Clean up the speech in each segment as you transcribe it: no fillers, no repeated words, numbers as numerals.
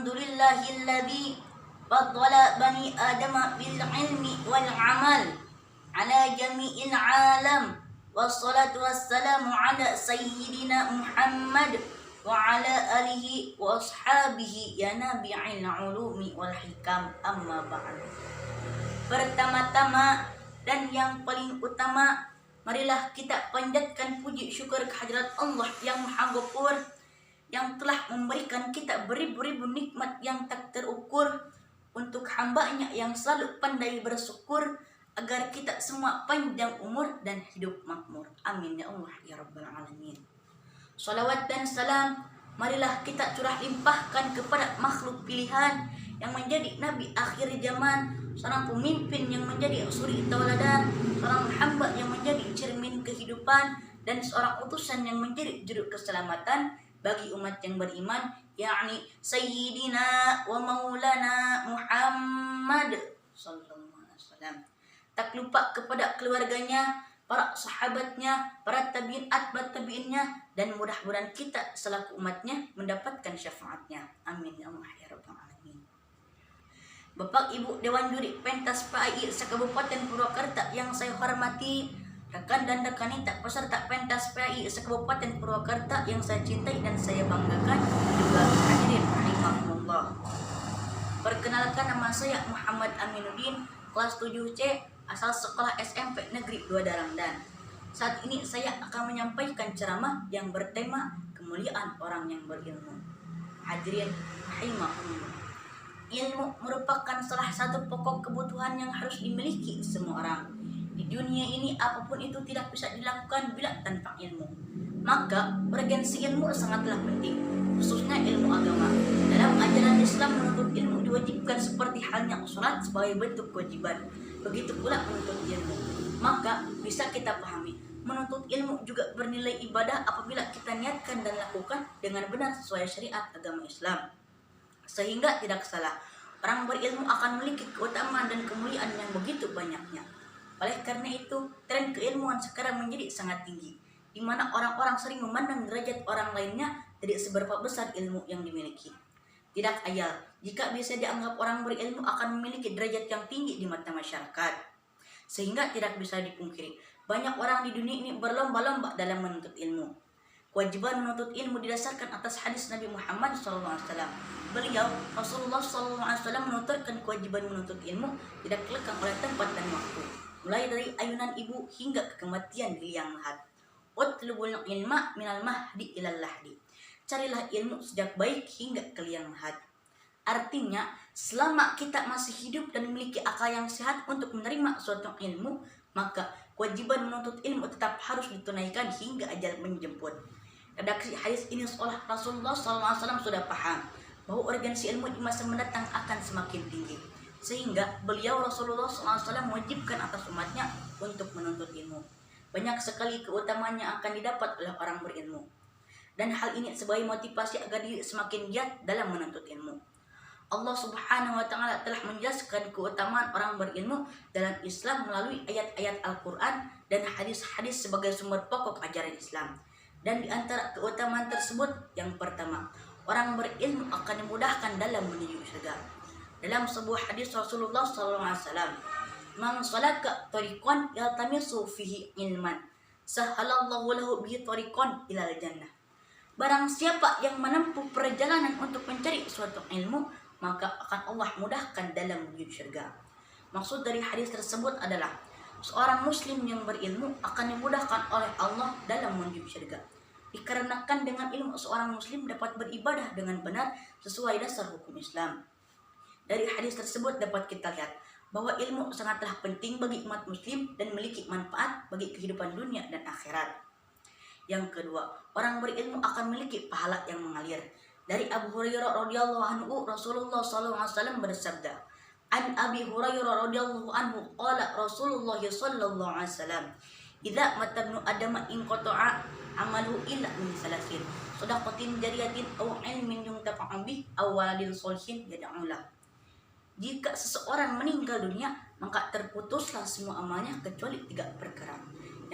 alhamdulillahilladzi faddala bani adama bil ilmi wal amal ala jami'il alam. Wassalatu wassalamu ala sayyidina Muhammad wa ala alihi wa ashabihi ya nabi'il ulumi wal hikam, amma ba'd. Pertama-tama dan yang paling utama, marilah kita panjatkan puji syukur kehadirat Allah yang Maha Ghafur, yang telah memberikan kita beribu-ribu nikmat yang tak terukur, untuk hambanya yang selalu pandai bersyukur, agar kita semua panjang umur dan hidup makmur. Amin ya Allah ya Rabbal Alamin. Salawat dan salam marilah kita curah limpahkan kepada makhluk pilihan yang menjadi nabi akhir zaman, seorang pemimpin yang menjadi suri tauladan, seorang hamba yang menjadi cermin kehidupan, dan seorang utusan yang menjadi juru keselamatan bagi umat yang beriman, yakni Sayyidina wa Maulana Muhammad sallallahu alaihi wasallam. Tak lupa kepada keluarganya, para sahabatnya, para tabi'in, atba' tabi'innya, dan mudah-mudahan kita selaku umatnya mendapatkan syafaatnya. Amin ya Allah ya Rabbal Alamin. Bapak Ibu Dewan Juri Pentas PAI Sekabupaten Purwakarta yang saya hormati, rekan dan rekanita peserta Pentas PAI Sekabupaten Purwakarta yang saya cintai dan saya banggakan, juga hadirin rahimakumullah. Perkenalkan, nama saya Muhammad Aminuddin, kelas 7C, asal sekolah SMP Negeri 2 Darangdan. Saat ini saya akan menyampaikan ceramah yang bertema kemuliaan orang yang berilmu. Hadirin rahimakumullah. Ilmu merupakan salah satu pokok kebutuhan yang harus dimiliki semua orang. Di dunia ini apapun itu tidak bisa dilakukan bila tanpa ilmu. Maka urgensi ilmu sangatlah penting, khususnya ilmu agama. Dalam ajaran Islam, menuntut ilmu diwajibkan seperti halnya sholat sebagai bentuk kewajiban. Begitu pula menuntut ilmu. Maka bisa kita pahami, menuntut ilmu juga bernilai ibadah apabila kita niatkan dan lakukan dengan benar sesuai syariat agama Islam. Sehingga tidak salah, orang berilmu akan memiliki keutamaan dan kemuliaan yang begitu banyaknya. Oleh karena itu, tren keilmuan sekarang menjadi sangat tinggi, di mana orang-orang sering memandang derajat orang lainnya tidak seberapa besar ilmu yang dimiliki. Tidak ayal jika bisa dianggap orang berilmu akan memiliki derajat yang tinggi di mata masyarakat. Sehingga tidak bisa dipungkiri, banyak orang di dunia ini berlomba-lomba dalam menuntut ilmu. Kewajiban menuntut ilmu didasarkan atas hadis Nabi Muhammad SAW. Beliau, Rasulullah SAW, menuturkan kewajiban menuntut ilmu tidak lekang oleh tempat dan waktu, mulai dari ayunan ibu hingga ke kematian di liang lahat. Utlubul ilma minal mahdi ilal lahdi. Carilah ilmu sejak baik hingga ke liang lahat. Artinya, selama kita masih hidup dan memiliki akal yang sehat untuk menerima suatu ilmu, maka kewajiban menuntut ilmu tetap harus ditunaikan hingga ajal menjemput. Redaksi hadis ini seolah Rasulullah SAW sudah paham bahwa urgensi ilmu di masa mendatang akan semakin tinggi, sehingga beliau Rasulullah SAW mewajibkan atas umatnya untuk menuntut ilmu. Banyak sekali keutamaan yang akan didapat oleh orang berilmu, dan hal ini sebagai motivasi agar diri semakin giat dalam menuntut ilmu. Allah Subhanahu wa Ta'ala telah menjelaskan keutamaan orang berilmu dalam Islam melalui ayat-ayat Al-Quran dan hadis-hadis sebagai sumber pokok ajaran Islam. Dan di antara keutamaan tersebut, yang pertama, orang berilmu akan dimudahkan dalam menuju surga. Dalam sebuah hadis Rasulullah SAW, "Man salaka tariqan yaltamisu fihi ilman, sahalallahu lahu bihi tariqan ilal jannah." Barang siapa yang menempuh perjalanan untuk mencari suatu ilmu, maka akan Allah mudahkan dalam menuju surga. Maksud dari hadis tersebut adalah seorang muslim yang berilmu akan dimudahkan oleh Allah dalam menuju surga. Dikarenakan dengan ilmu seorang muslim dapat beribadah dengan benar sesuai dasar hukum Islam. Dari hadis tersebut dapat kita lihat bahwa ilmu sangatlah penting bagi umat muslim dan memiliki manfaat bagi kehidupan dunia dan akhirat. Yang kedua, orang berilmu akan memiliki pahala yang mengalir. Dari Abu Hurairah radhiyallahu anhu, Rasulullah SAW bersabda, "An Abi Hurairah radhiyallahu anhu qala Rasulullah sallallahu alaihi wasallam, idza matabnu adama in qata'a amalu illa min salasin, shadaqatin jariyatin aw ilmin yuntafa'u bih aw waladin sholihin yad'u lah." Jika seseorang meninggal dunia, maka terputuslah semua amalnya kecuali 3 perkara.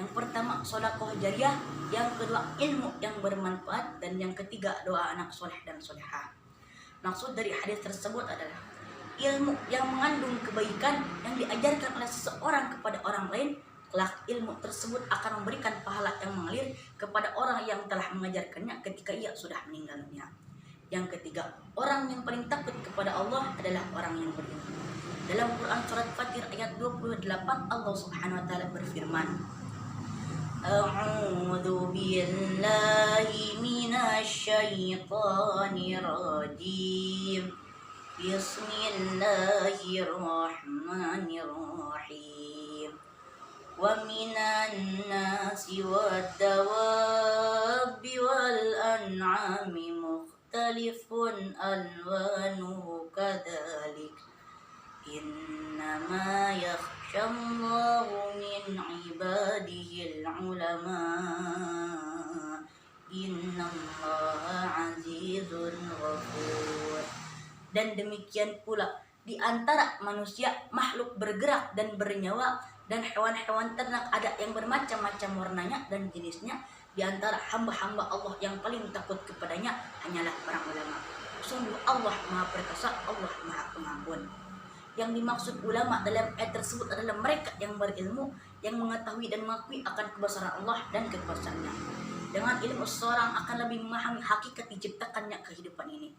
Yang pertama, sedekah jariah, yang kedua ilmu yang bermanfaat, dan yang ketiga doa anak soleh dan solehah. Maksud dari hadis tersebut adalah ilmu yang mengandung kebaikan yang diajarkan oleh seseorang kepada orang lain, kelak ilmu tersebut akan memberikan pahala yang mengalir kepada orang yang telah mengajarkannya ketika ia sudah meninggal dunia. Yang ketiga, orang yang paling takut kepada Allah adalah orang yang berilmu. Dalam Quran surat Fatir ayat 28 Allah Subhanahu wa taala berfirman, A'udzu billahi minasyaitonir rajim. Bismillahirrahmanirrahim. Wa minan nasi wad-dawabi wal an'ami mukhtalifun alwanuhu kadzalik. Innama yakhshallahu min ibadihil ulama. Innallaha azizun ghafur. Dan demikian pula di antara manusia, makhluk bergerak dan bernyawa, dan hewan-hewan ternak ada yang bermacam-macam warnanya dan jenisnya. Di antara hamba-hamba Allah yang paling takut kepadanya hanyalah para ulama. Sungguh Allah Maha Perkasa, Allah Maha Pengampun. Yang dimaksud ulama dalam ayat tersebut adalah mereka yang berilmu, yang mengetahui dan mengakui akan kebesaran Allah dan kekuasaannya. Dengan ilmu seorang akan lebih memahami hakikat diciptakannya kehidupan ini.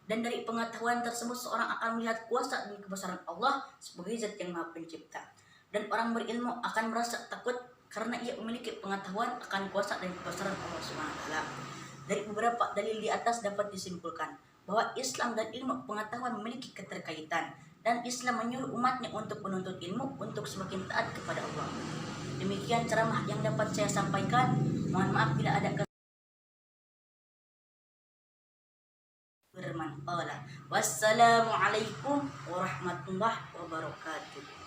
Dan dari pengetahuan tersebut seorang akan melihat kuasa dan kebesaran Allah sebagai zat yang Maha Pencipta. Dan orang berilmu akan merasa takut karena ia memiliki pengetahuan akan kuasa dan kebesaran Allah SWT. Dari beberapa dalil di atas dapat disimpulkan bahwa Islam dan ilmu pengetahuan memiliki keterkaitan, dan Islam menyuruh umatnya untuk menuntut ilmu untuk semakin taat kepada Allah. Demikian ceramah yang dapat saya sampaikan. Mohon maaf bila ada bermanfaat. Wassalamualaikum warahmatullahi wabarakatuh.